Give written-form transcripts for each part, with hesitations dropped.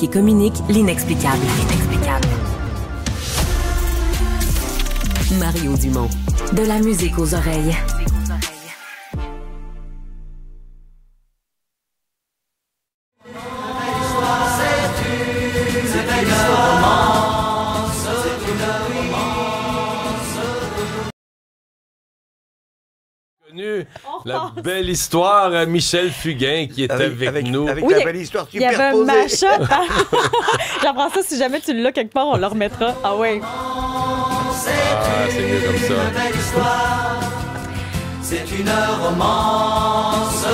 et communique l'inexplicable. Mario Dumont. De la musique aux oreilles. La belle histoire, Michel Fugain qui est avec nous. Avec oui, la belle histoire superposée. Il y avait un mash-up. J'apprends ça, si jamais tu l'as quelque part, on le remettra. Ah ouais. C'est mieux comme ça. C'est une romance.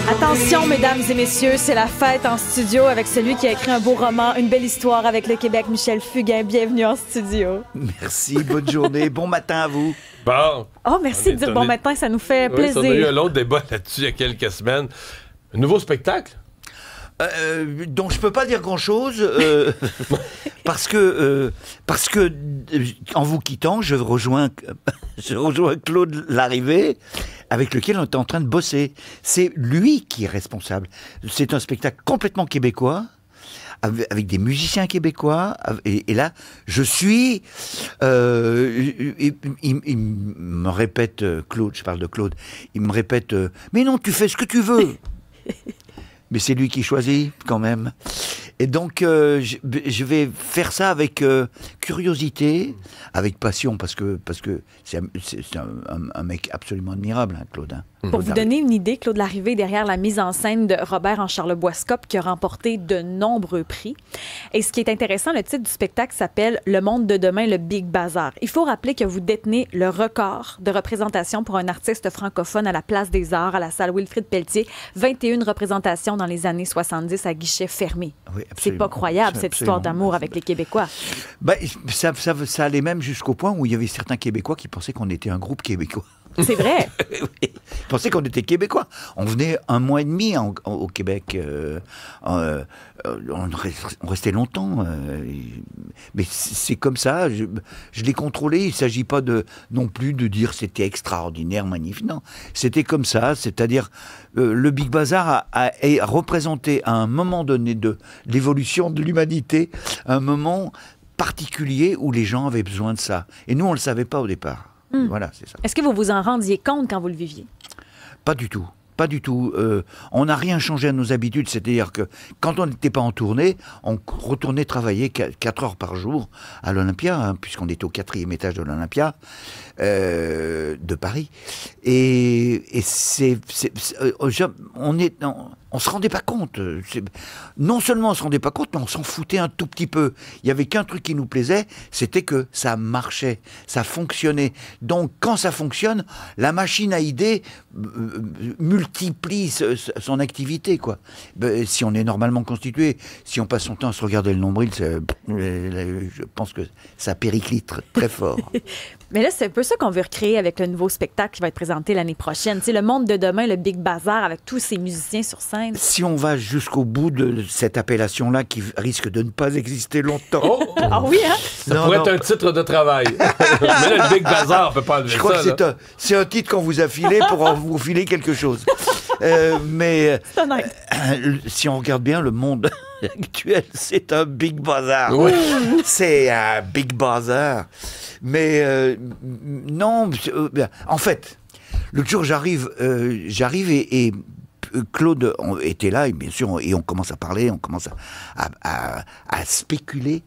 Attention, mesdames et messieurs, c'est la fête en studio avec celui qui a écrit un beau roman, une belle histoire avec le Québec, Michel Fugain. Bienvenue en studio. Merci, bonne journée, bon matin à vous. Bon. Oh, merci de dire bon matin, ça nous fait plaisir. On a eu un long débat là-dessus il y a quelques semaines. Un nouveau spectacle? Donc je peux pas dire grand-chose parce que en vous quittant, je rejoins Claude Larrivée avec lequel on est en train de bosser. C'est lui qui est responsable. C'est un spectacle complètement québécois, avec des musiciens québécois, et là, je suis... il me répète, Claude, je parle de Claude, il me répète, mais non, tu fais ce que tu veux. Mais c'est lui qui choisit, quand même. Et donc, je vais faire ça avec curiosité, avec passion, parce que c'est un mec absolument admirable, hein, Claude. Hein. Pour vous donner une idée, Claude Larrivée est derrière la mise en scène de Robert en Charlebois-Scope qui a remporté de nombreux prix. Et ce qui est intéressant, le titre du spectacle s'appelle « Le monde de demain, le Big Bazar ». Il faut rappeler que vous détenez le record de représentation pour un artiste francophone à la Place des Arts, à la salle Wilfrid-Pelletier. 21 représentations dans les années 70 à guichet fermé. Oui, c'est pas croyable, cette histoire d'amour avec les Québécois. Ben, ça allait même jusqu'au point où il y avait certains Québécois qui pensaient qu'on était un groupe québécois. C'est vrai. Oui, ils pensaient qu'on était québécois. On venait 1 mois et demi au Québec. On restait longtemps. Mais c'est comme ça. Je l'ai contrôlé. Il ne s'agit pas non plus de dire c'était extraordinaire, magnifique. Non, c'était comme ça. C'est-à-dire, le Big Bazar a représenté à un moment donné de l'évolution de l'humanité, un moment particulier où les gens avaient besoin de ça. Et nous, on ne le savait pas au départ. Voilà, c'est ça. Est-ce que vous vous en rendiez compte quand vous le viviez? Pas du tout. Pas du tout. On n'a rien changé à nos habitudes. C'est-à-dire que quand on n'était pas en tournée, on retournait travailler 4 heures par jour à l'Olympia, hein, puisqu'on était au 4e étage de l'Olympia de Paris. Et on se rendait pas compte. Non seulement on se rendait pas compte, mais on s'en foutait un tout petit peu. Il y avait qu'un truc qui nous plaisait, c'était que ça marchait, ça fonctionnait. Donc quand ça fonctionne, la machine à idées multiplie son activité, quoi. Si on est normalement constitué, si on passe son temps à se regarder le nombril, je pense que ça périclite très fort. Mais là, c'est un peu ça qu'on veut recréer avec le nouveau spectacle qui va être présenté l'année prochaine. C'est le monde de demain, le Big Bazar, avec tous ces musiciens sur scène. Si on va jusqu'au bout de cette appellation-là, qui risque de ne pas exister longtemps... Ah oui, hein? Ça pourrait être un titre de travail. Mais là, le Big Bazar, on peut pas enlever ça. Je crois que c'est un titre qu'on vous a filé pour vous filer quelque chose. Mais si on regarde bien, le monde actuel, c'est un Big Bazar. Oui. C'est un Big Bazar. Mais non, en fait, l'autre jour, j'arrive et Claude était là, et bien sûr, et on commence à parler, on commence à spéculer.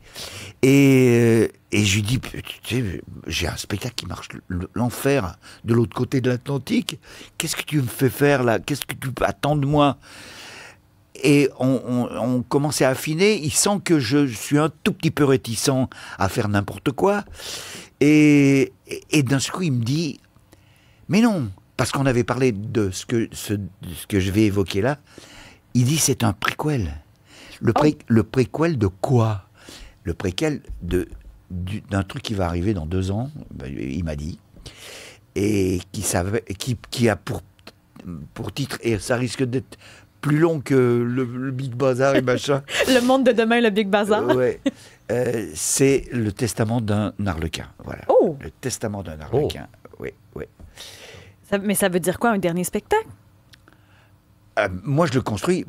Et je lui dis, tu sais, j'ai un spectacle qui marche l'enfer de l'autre côté de l'Atlantique. Qu'est-ce que tu me fais faire là? Qu'est-ce que tu attends de moi? Et on commençait à affiner. Il sent que je suis un tout petit peu réticent à faire n'importe quoi. Et d'un coup, il me dit, mais non, parce qu'on avait parlé de ce que je vais évoquer là. Il dit, c'est un préquel. Le préquel de quoi? Le préquel d'un truc qui va arriver dans 2 ans, il m'a dit, et qui a pour titre, et ça risque d'être plus long que le Big Bazar et machin. Le monde de demain, le Big Bazar. Ouais. C'est le testament d'un arlequin. Voilà. Oh! Le testament d'un arlequin. Oui, oui. Mais ça veut dire quoi, un dernier spectacle? Moi, je le construis.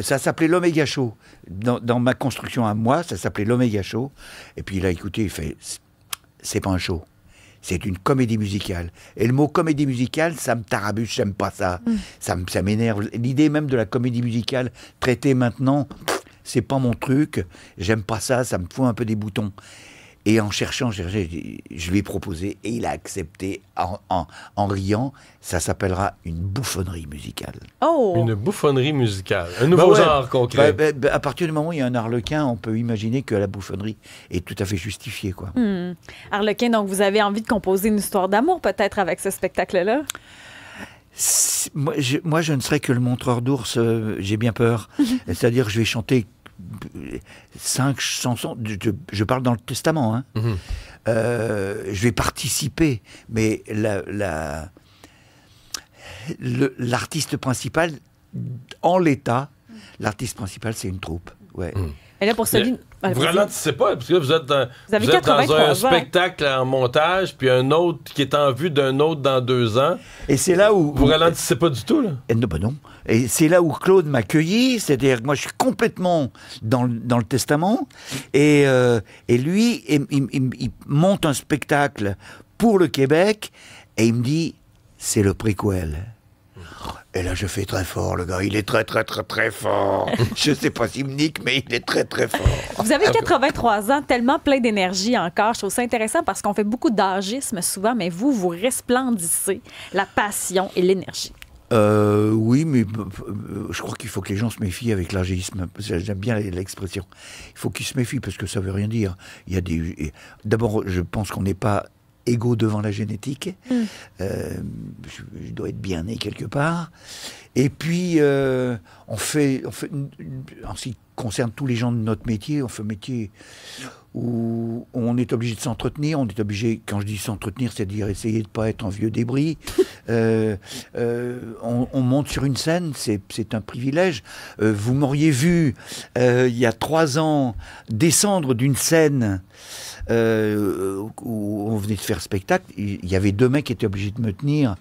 Ça s'appelait l'Oméga Show. Dans ma construction à moi, ça s'appelait l'Oméga Show. Et puis il a écouté, il fait, c'est pas un show. C'est une comédie musicale. Et le mot comédie musicale, ça me tarabuche, j'aime pas ça. Ça m'énerve. L'idée même de la comédie musicale traitée maintenant, c'est pas mon truc. J'aime pas ça, ça me fout un peu des boutons. Et en cherchant, je lui ai proposé et il a accepté en riant. Ça s'appellera une bouffonnerie musicale. Oh! Une bouffonnerie musicale. Un nouveau genre qu'on crée. À partir du moment où il y a un Harlequin, on peut imaginer que la bouffonnerie est tout à fait justifiée, quoi. Harlequin, donc vous avez envie de composer une histoire d'amour peut-être avec ce spectacle-là? Moi, je ne serais que le montreur d'ours, j'ai bien peur. C'est-à-dire que je vais chanter 5 chansons, je parle dans le testament, hein. Je vais participer, mais l'artiste principal, en l'état, l'artiste principal, c'est une troupe. Ouais. Et là, pour celui... Vous ralentissez pas, parce que vous êtes dans un 83 spectacle en montage, puis un autre qui est en vue d'un autre dans 2 ans. Et c'est là où... Vous ralentissez pas du tout, là? Non, ben non. Et c'est là où Claude m'a accueilli, c'est-à-dire que moi je suis complètement dans le testament, et lui, il monte un spectacle pour le Québec, et il me dit, c'est le préquel. Et là, je fais très fort, le gars. Il est très, très, très, très fort. Je sais pas s'il me nique, mais il est très, très fort. Vous avez 83 ans, tellement plein d'énergie encore. Je trouve ça intéressant parce qu'on fait beaucoup d'âgisme souvent, mais vous resplendissez la passion et l'énergie. Oui, mais je crois qu'il faut que les gens se méfient avec l'âgisme. J'aime bien l'expression. Il faut qu'ils se méfient parce que ça veut rien dire. Il y a d'abord, je pense qu'on n'est pas égaux devant la génétique. Je dois être bien né quelque part. Et puis, on fait en ce qui concerne tous les gens de notre métier, on fait un métier où on est obligé de s'entretenir. On est obligé, quand je dis s'entretenir, c'est-à-dire essayer de ne pas être un vieux débris. On monte sur une scène, c'est un privilège. Vous m'auriez vu, il y a 3 ans, descendre d'une scène où on venait de faire spectacle. Il y avait 2 mecs qui étaient obligés de me tenir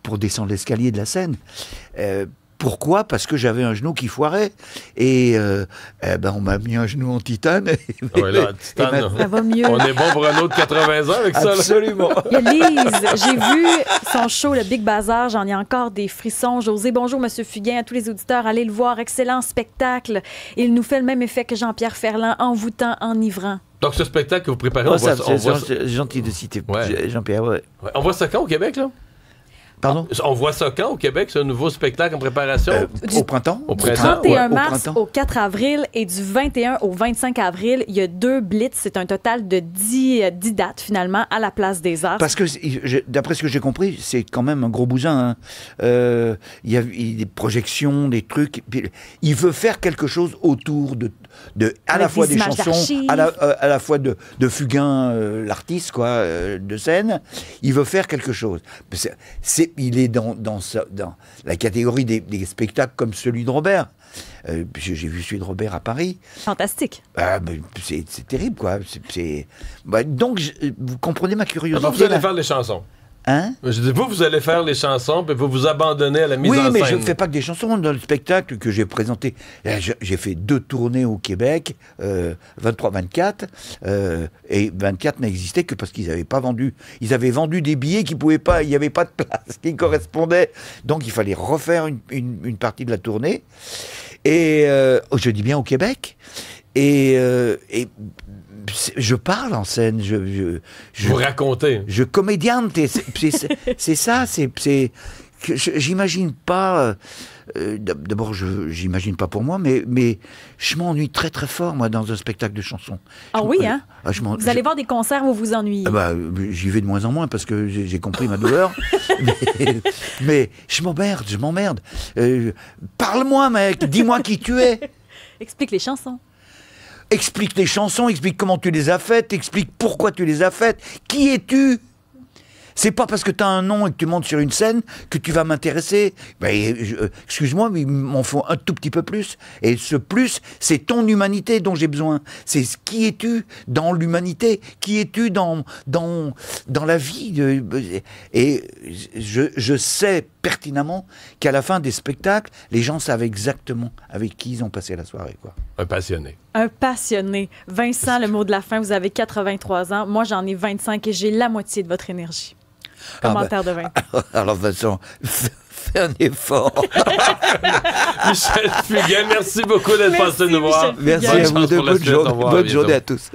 pour descendre l'escalier de la scène. Pourquoi? Parce que j'avais un genou qui foirait. Et on m'a mis un genou en titane. Ouais, là, titane, ça va mieux. On est bon pour un autre 80 ans avec ça. Absolument. Il y a Lise, j'ai vu son show, le Big Bazar, j'en ai encore des frissons. José, bonjour Monsieur Fugain, à tous les auditeurs, allez le voir, excellent spectacle. Il nous fait le même effet que Jean-Pierre Ferland, envoûtant, enivrant. Donc ce spectacle que vous préparez, c'est gentil de citer Jean-Pierre. Ouais. On voit ça quand au Québec, là? Pardon? On voit ça quand au Québec, ce nouveau spectacle en préparation? Au printemps. Au Du printemps? 31 au mars printemps. au 4 avril et du 21 au 25 avril, il y a 2 blitz. C'est un total de 10 dates, finalement, à la Place des Arts. Parce que, d'après ce que j'ai compris, c'est quand même un gros bousin. Hein. Il y a des projections, des trucs. Il veut faire quelque chose autour à la fois des chansons, à la fois de Fugain, l'artiste, quoi, de scène. Il veut faire quelque chose. Il est dans la catégorie des spectacles comme celui de Robert. J'ai vu celui de Robert à Paris. Fantastique. C'est terrible, quoi. Donc, vous comprenez ma curiosité. Donc, vous allez faire les chansons. Hein? Je dis, vous allez faire les chansons, puis vous vous abandonnez à la mise en scène. Oui, mais je ne fais pas que des chansons. Dans le spectacle que j'ai présenté, j'ai fait 2 tournées au Québec, 23-24, et 24 n'existait que parce qu'ils n'avaient pas vendu. Ils avaient vendu des billets qui pouvaient pas, il n'y avait pas de place qui correspondait. Donc il fallait refaire une partie de la tournée. Et je dis bien au Québec. Et je parle en scène, vous racontez. Je comédiante, c'est ça, j'imagine pas. D'abord, j'imagine pas pour moi, mais je m'ennuie très très fort moi dans un spectacle de chansons. Ah oui, hein? Vous allez voir des concerts où vous vous ennuyez. J'y vais de moins en moins parce que j'ai compris ma douleur. mais je m'emmerde. Parle-moi, mec, dis-moi qui tu es. Explique les chansons. Explique les chansons, explique comment tu les as faites, explique pourquoi tu les as faites. Qui es-tu? C'est pas parce que tu as un nom et que tu montes sur une scène que tu vas m'intéresser. Excuse-moi, mais il m'en faut un tout petit peu plus. Et ce plus, c'est ton humanité dont j'ai besoin. C'est qui es-tu dans l'humanité? Qui es-tu dans la vie? Et je sais pertinemment qu'à la fin des spectacles, les gens savent exactement avec qui ils ont passé la soirée, quoi. Un passionné. Un passionné. Vincent, le mot de la fin, vous avez 83 ans. Moi, j'en ai 25 et j'ai la moitié de votre énergie. Commentaire de Vincent. Alors Vincent, fais un effort. Michel Fugain, merci beaucoup d'être passé nous voir. Michel Fugain. Merci à vous deux. Bonne journée à tous.